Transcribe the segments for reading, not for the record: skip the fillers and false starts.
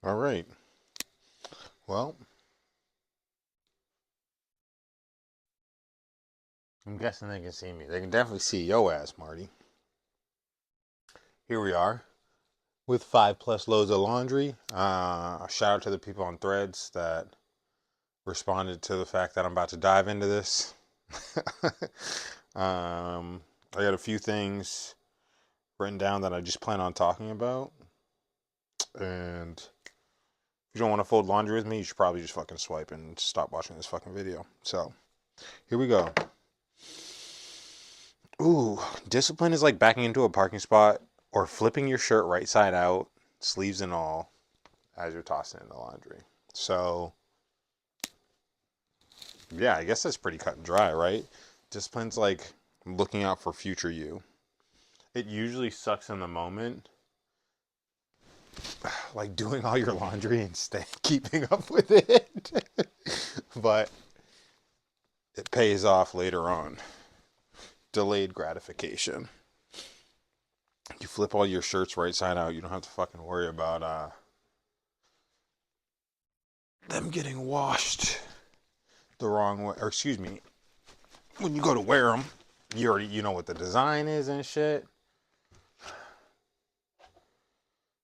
All right. Well, I'm guessing they can see me. They can definitely see yo ass, Marty. Here we are with 5+ loads of laundry. A shout out to the people on Threads that responded to the fact that I'm about to dive into this. I got a few things written down that I just plan on talking about. And if you don't want to fold laundry with me, you should probably just fucking swipe and stop watching this fucking video. So, here we go. Ooh, discipline is like backing into a parking spot or flipping your shirt right side out, sleeves and all, as you're tossing in the laundry. So, yeah, I guess that's pretty cut and dry, right? Discipline's like looking out for future you. It usually sucks in the moment, like doing all your laundry and keeping up with it. But it pays off later on. Delayed gratification. You flip all your shirts right side out, you don't have to fucking worry about them getting washed the wrong way, or excuse me, when you go to wear them, you know what the design is and shit.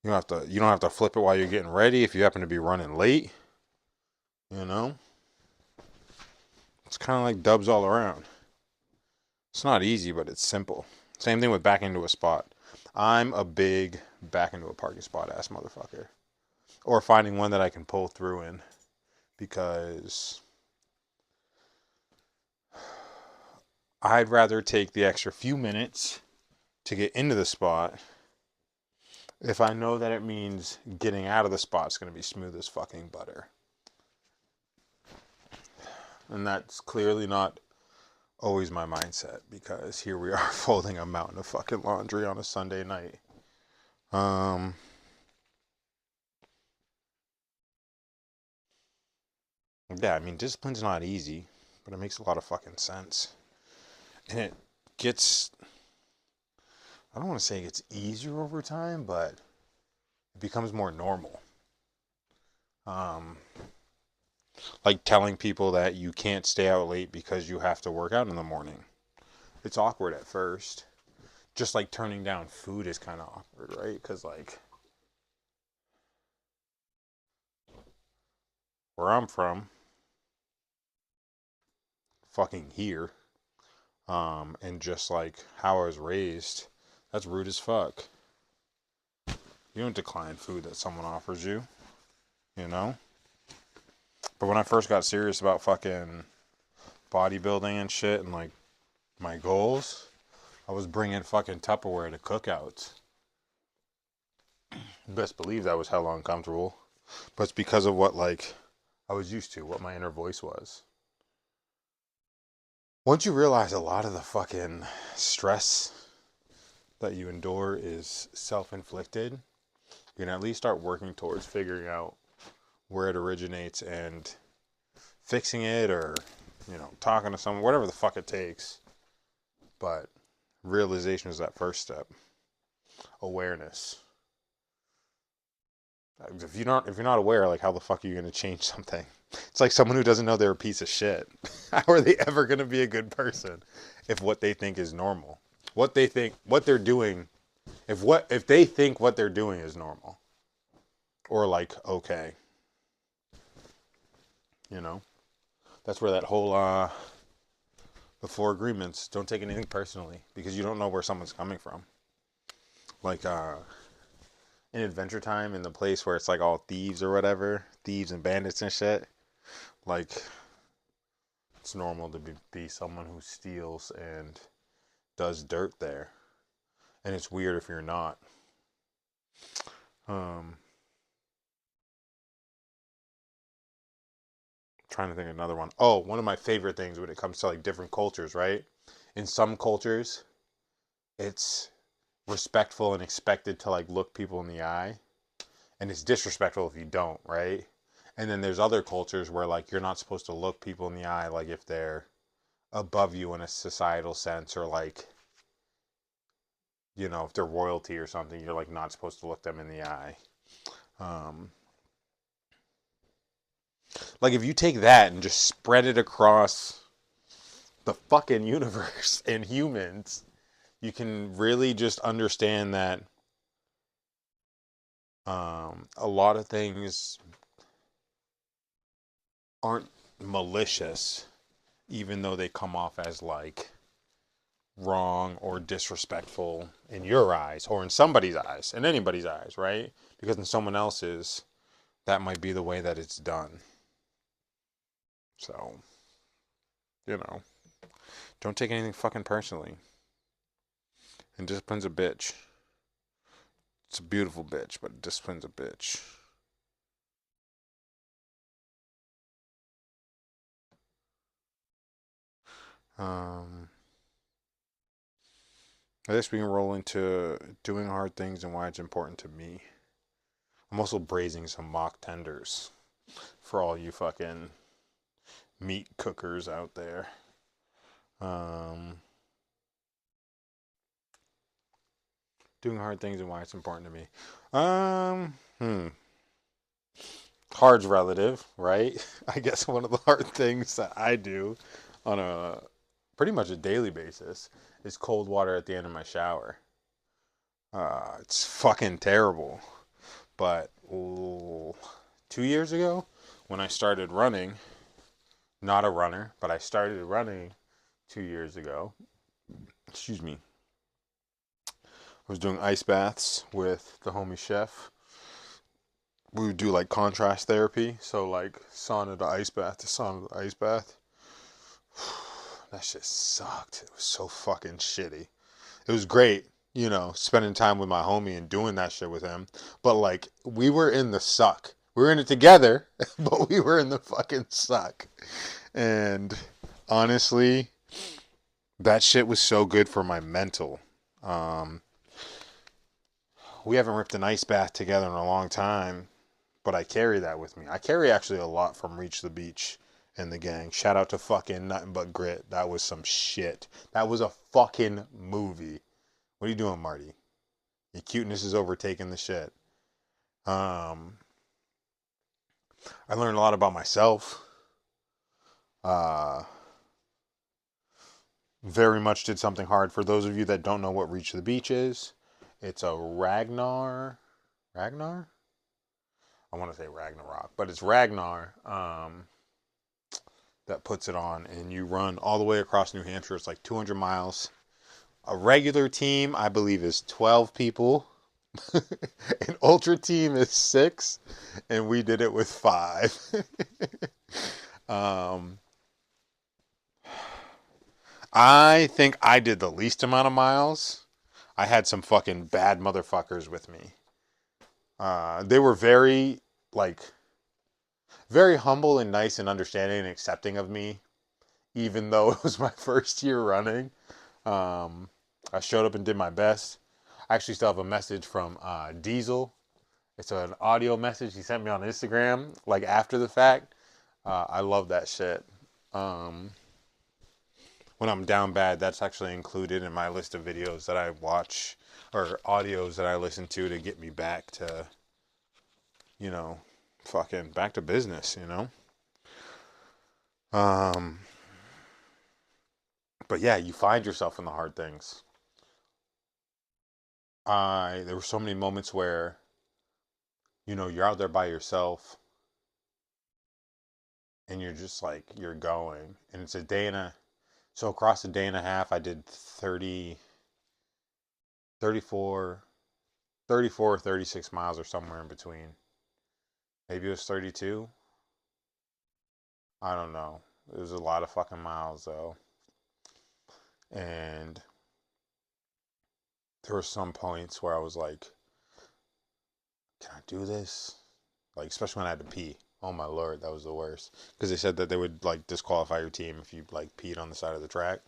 You don't have to flip it while you're getting ready if you happen to be running late. You know, it's kind of like dubs all around. It's not easy, but it's simple. Same thing with back into a spot. I'm a big back into a parking spot ass motherfucker, or finding one that I can pull through in because I'd rather take the extra few minutes to get into the spot if I know that it means getting out of the spot's going to be smooth as fucking butter. And that's clearly not always my mindset because here we are folding a mountain of fucking laundry on a Sunday night. Um, yeah, I mean, discipline's not easy, but it makes a lot of fucking sense. And it gets, I don't want to say it gets easier over time, but it becomes more normal. Um, like telling people that you can't stay out late because you have to work out in the morning. It's awkward at first. Just like turning down food is kind of awkward, right? Because, like, where I'm from, fucking here, and just like how I was raised, that's rude as fuck. You don't decline food that someone offers you, you know? But when I first got serious about fucking bodybuilding and shit and like my goals, I was bringing fucking Tupperware to cookouts. Best believe that was hella uncomfortable. But it's because of what, like, I was used to, what my inner voice was. Once you realize a lot of the fucking stress that you endure is self-inflicted, you can at least start working towards figuring out where it originates and fixing it, or talking to someone, whatever the fuck it takes. But realization is that first step. Awareness. If you're not aware, like, how the fuck are you going to change something? It's like someone who doesn't know they're a piece of shit. How are they ever going to be a good person if what they think is normal? What they're doing, if they think what they're doing is normal or like okay, you know? That's where that whole the four agreements, don't take anything personally because you don't know where someone's coming from. Like in Adventure Time, in the place where it's like all thieves or whatever, thieves and bandits and shit, like it's normal to be someone who steals and does dirt there. And it's weird if you're not. Um, Trying to think of another one. Oh, one of my favorite things when it comes to like different cultures, right? In some cultures, it's respectful and expected to like look people in the eye, and it's disrespectful if you don't, right? And then there's other cultures where like you're not supposed to look people in the eye, like if they're above you in a societal sense, or like if they're royalty or something, you're like not supposed to look them in the eye. Um, Like if you take that and just spread it across the fucking universe and humans, you can really just understand that a lot of things aren't malicious, even though they come off as like wrong or disrespectful in your eyes or in somebody's eyes, in anybody's eyes, right? Because in someone else's, that might be the way that it's done. So, you know, don't take anything fucking personally. And discipline's a bitch. It's a beautiful bitch, but discipline's a bitch. Um, I guess we can roll into doing hard things and why it's important to me. I'm also braising some mock tenders for all you fucking meat cookers out there. Um, doing hard things and why it's important to me. Hard's relative, right? I guess one of the hard things that I do on a pretty much a daily basis is cold water at the end of my shower. It's fucking terrible. But 2 years ago, when I started running, not a runner, but I started running 2 years ago. Excuse me. I was doing ice baths with the homie chef. We would do like contrast therapy, so like sauna to ice bath to sauna to ice bath. That shit sucked. It was so fucking shitty. It was great, spending time with my homie and doing that shit with him. But like, we were in the suck. We were in it together, but we were in the fucking suck. And honestly, that shit was so good for my mental. Um, we haven't ripped an ice bath together in a long time, but I carry that with me. I carry actually a lot from Reach the Beach and the gang. Shout out to fucking Nothing But Grit. That was some shit. That was a fucking movie. What are you doing, Marty? Your cuteness is overtaking the shit. Um, I learned a lot about myself. Uh, very much did something hard. For those of you that don't know what Reach the Beach is, it's a Ragnar? I want to say Ragnarok, but it's Ragnar that puts it on, and you run all the way across New Hampshire. It's like 200 miles. A regular team, I believe, is 12 people. An ultra team is 6, and we did it with 5. um, I think I did the least amount of miles. I had some fucking bad motherfuckers with me. They were very humble and nice and understanding and accepting of me, even though it was my first year running. I showed up and did my best. I actually still have a message from Diesel. It's an audio message he sent me on Instagram, like after the fact. I love that shit. Um, when I'm down bad, that's actually included in my list of videos that I watch or audios that I listen to get me back to, you know, fucking back to business. Um, but yeah, you find yourself in the hard things. There were so many moments where, you're out there by yourself and you're just like, you're going. And it's a day and a, so across a day and a half, I did 30, 34, 34, 36 miles or somewhere in between. Maybe it was 32. I don't know. It was a lot of fucking miles though. And there were some points where I was like, can I do this? Like, especially when I had to pee. Oh my lord, that was the worst. Because they said that they would like disqualify your team if you like peed on the side of the track.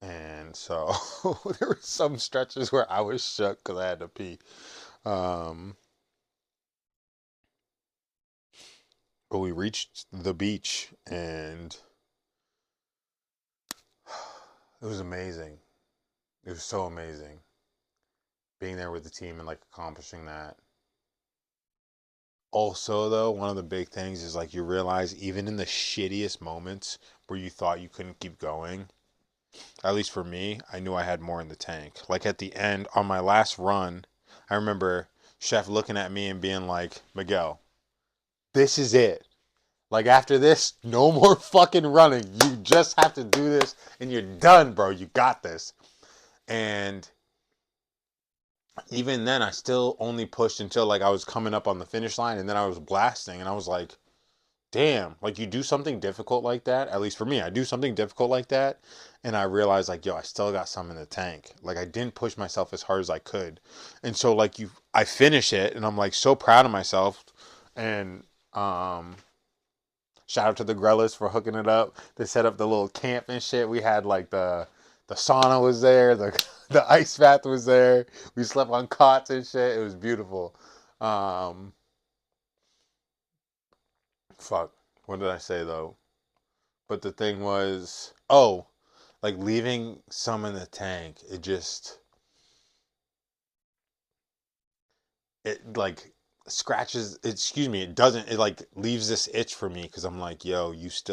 And so there were some stretches where I was shook because I had to pee. Um, but we reached the beach and it was amazing. It was so amazing being there with the team and like accomplishing that. Also, though, one of the big things is like you realize even in the shittiest moments where you thought you couldn't keep going, at least for me, I knew I had more in the tank. Like at the end, on my last run, I remember Chef looking at me and being like, Miguel, this is it. Like after this, no more fucking running. You just have to do this and you're done, bro. You got this. And even then, I still only pushed until like I was coming up on the finish line and then I was blasting and I was like, damn, like you do something difficult like that, at least for me, I do something difficult like that, and I realize like, yo, I still got some in the tank. Like I didn't push myself as hard as I could. And so like I finish it and I'm like so proud of myself. And shout out to the Grellas for hooking it up. They set up the little camp and shit. We had like the sauna was there, the ice bath was there. We slept on cots and shit. It was beautiful. Um Fuck. What did I say though? But the thing was, oh, like leaving some in the tank, it like scratches, excuse me, it doesn't, it like leaves this itch for me because I'm like, yo, you still